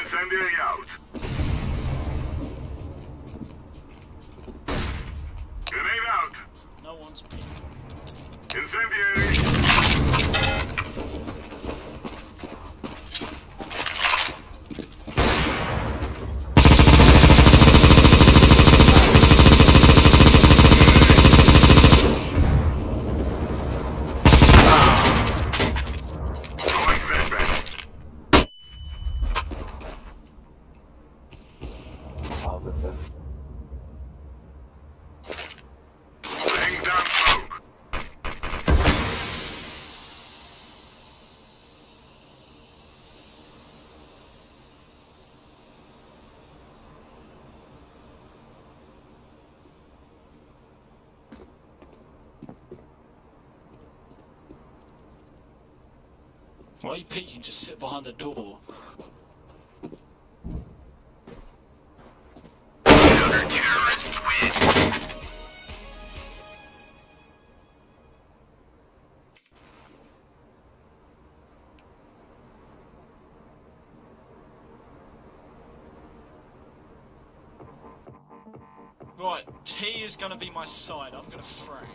Incendiary out. Grenade out. No one's been. Incendiary. Laying down smoke. Why are you peeking? Just sit behind the door. Counter-terrorists win. Right, T is gonna be my side. I'm gonna frag.